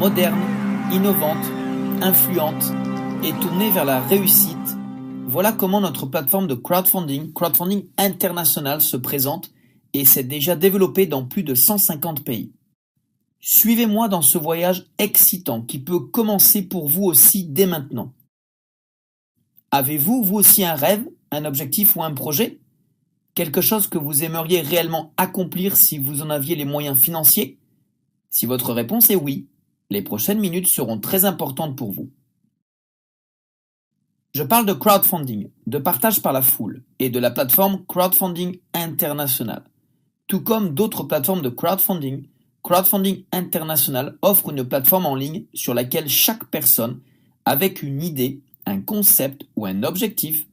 moderne, innovante, influente et tournée vers la réussite, voilà comment notre plateforme de crowdfunding international se présente et s'est déjà développée dans plus de 150 pays. Suivez-moi dans ce voyage excitant qui peut commencer pour vous aussi dès maintenant. Avez-vous, vous aussi, un rêve, un objectif ou un projet? Quelque chose que vous aimeriez réellement accomplir si vous en aviez les moyens financiers? Si votre réponse est oui, les prochaines minutes seront très importantes pour vous. Je parle de crowdfunding, de partage par la foule et de la plateforme Crowdfunding International. Tout comme d'autres plateformes de crowdfunding, Crowdfunding International offre une plateforme en ligne sur laquelle chaque personne, avec une idée, un concept ou un objectif,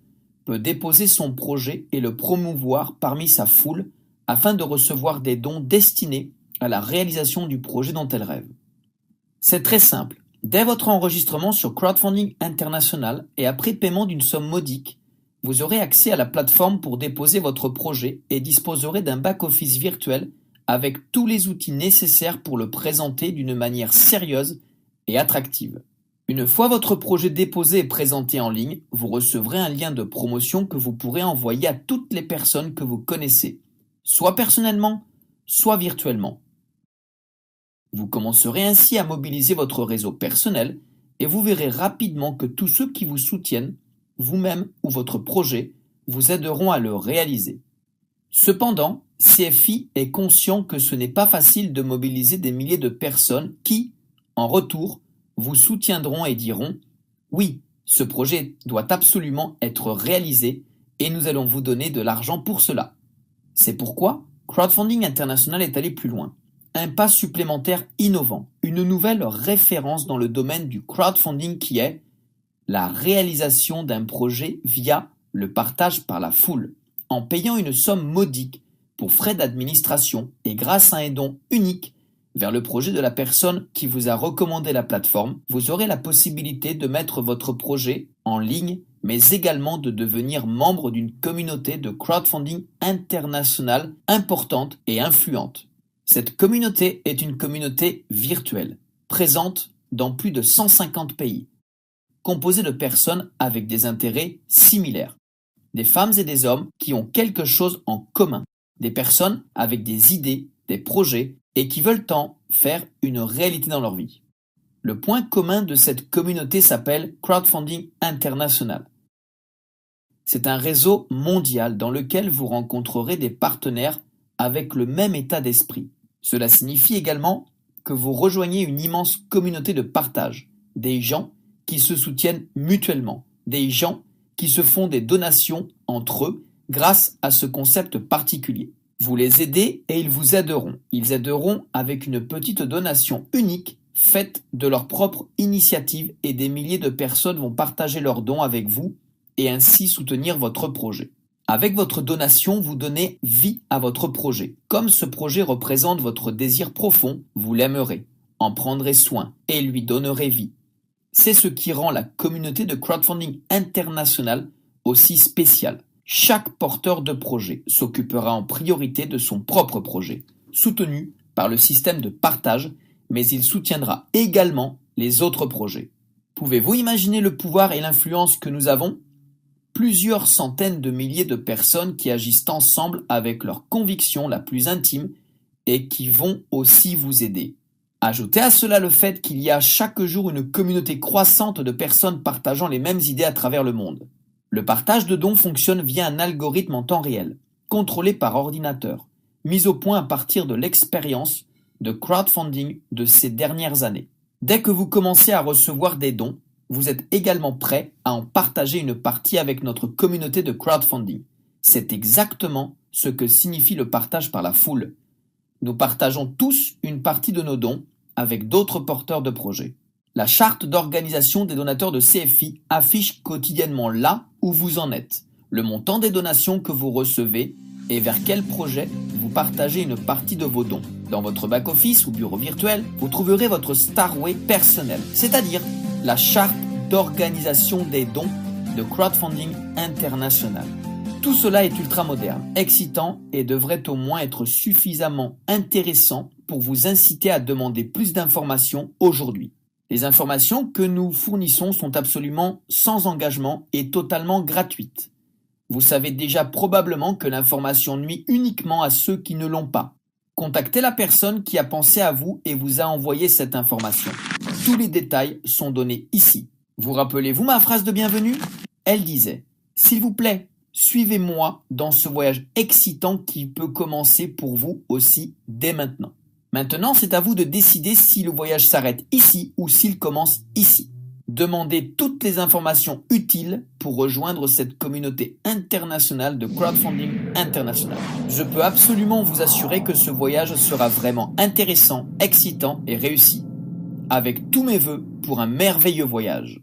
peut déposer son projet et le promouvoir parmi sa foule afin de recevoir des dons destinés à la réalisation du projet dont elle rêve. C'est très simple. Dès votre enregistrement sur Crowdfunding International et après paiement d'une somme modique, vous aurez accès à la plateforme pour déposer votre projet et disposerez d'un back-office virtuel avec tous les outils nécessaires pour le présenter d'une manière sérieuse et attractive. Une fois votre projet déposé et présenté en ligne, vous recevrez un lien de promotion que vous pourrez envoyer à toutes les personnes que vous connaissez, soit personnellement, soit virtuellement. Vous commencerez ainsi à mobiliser votre réseau personnel et vous verrez rapidement que tous ceux qui vous soutiennent, vous-même ou votre projet, vous aideront à le réaliser. Cependant, CFI est conscient que ce n'est pas facile de mobiliser des milliers de personnes qui, en retour, vous soutiendront et diront « Oui, ce projet doit absolument être réalisé et nous allons vous donner de l'argent pour cela ». C'est pourquoi Crowdfunding International est allé plus loin. Un pas supplémentaire innovant, une nouvelle référence dans le domaine du crowdfunding qui est la réalisation d'un projet via le partage par la foule. En payant une somme modique pour frais d'administration et grâce à un don unique vers le projet de la personne qui vous a recommandé la plateforme, vous aurez la possibilité de mettre votre projet en ligne, mais également de devenir membre d'une communauté de crowdfunding internationale importante et influente. Cette communauté est une communauté virtuelle, présente dans plus de 150 pays, composée de personnes avec des intérêts similaires, des femmes et des hommes qui ont quelque chose en commun, des personnes avec des idées, des projets et qui veulent en faire une réalité dans leur vie. Le point commun de cette communauté s'appelle Crowdfunding International. C'est un réseau mondial dans lequel vous rencontrerez des partenaires avec le même état d'esprit. Cela signifie également que vous rejoignez une immense communauté de partage, des gens qui se soutiennent mutuellement, des gens qui se font des donations entre eux grâce à ce concept particulier. Vous les aidez et ils vous aideront. Ils aideront avec une petite donation unique faite de leur propre initiative et des milliers de personnes vont partager leurs dons avec vous et ainsi soutenir votre projet. Avec votre donation, vous donnez vie à votre projet. Comme ce projet représente votre désir profond, vous l'aimerez, en prendrez soin et lui donnerez vie. C'est ce qui rend la communauté de crowdfunding international aussi spéciale. Chaque porteur de projet s'occupera en priorité de son propre projet, soutenu par le système de partage, mais il soutiendra également les autres projets. Pouvez-vous imaginer le pouvoir et l'influence que nous avons ? Plusieurs centaines de milliers de personnes qui agissent ensemble avec leur conviction la plus intime et qui vont aussi vous aider. Ajoutez à cela le fait qu'il y a chaque jour une communauté croissante de personnes partageant les mêmes idées à travers le monde. Le partage de dons fonctionne via un algorithme en temps réel, contrôlé par ordinateur, mis au point à partir de l'expérience de crowdfunding de ces dernières années. Dès que vous commencez à recevoir des dons, vous êtes également prêt à en partager une partie avec notre communauté de crowdfunding. C'est exactement ce que signifie le partage par la foule. Nous partageons tous une partie de nos dons avec d'autres porteurs de projets. La charte d'organisation des donateurs de CFI affiche quotidiennement là où vous en êtes, le montant des donations que vous recevez et vers quel projet vous partagez une partie de vos dons. Dans votre back-office ou bureau virtuel, vous trouverez votre Starway personnel, c'est-à-dire la charte d'organisation des dons de Crowdfunding International. Tout cela est ultra moderne, excitant et devrait au moins être suffisamment intéressant pour vous inciter à demander plus d'informations aujourd'hui. Les informations que nous fournissons sont absolument sans engagement et totalement gratuites. Vous savez déjà probablement que l'information nuit uniquement à ceux qui ne l'ont pas. Contactez la personne qui a pensé à vous et vous a envoyé cette information. Tous les détails sont donnés ici. Vous rappelez-vous ma phrase de bienvenue ? Elle disait « S'il vous plaît, suivez-moi dans ce voyage excitant qui peut commencer pour vous aussi dès maintenant. » Maintenant, c'est à vous de décider si le voyage s'arrête ici ou s'il commence ici. Demandez toutes les informations utiles pour rejoindre cette communauté internationale de crowdfunding international. Je peux absolument vous assurer que ce voyage sera vraiment intéressant, excitant et réussi. Avec tous mes vœux pour un merveilleux voyage.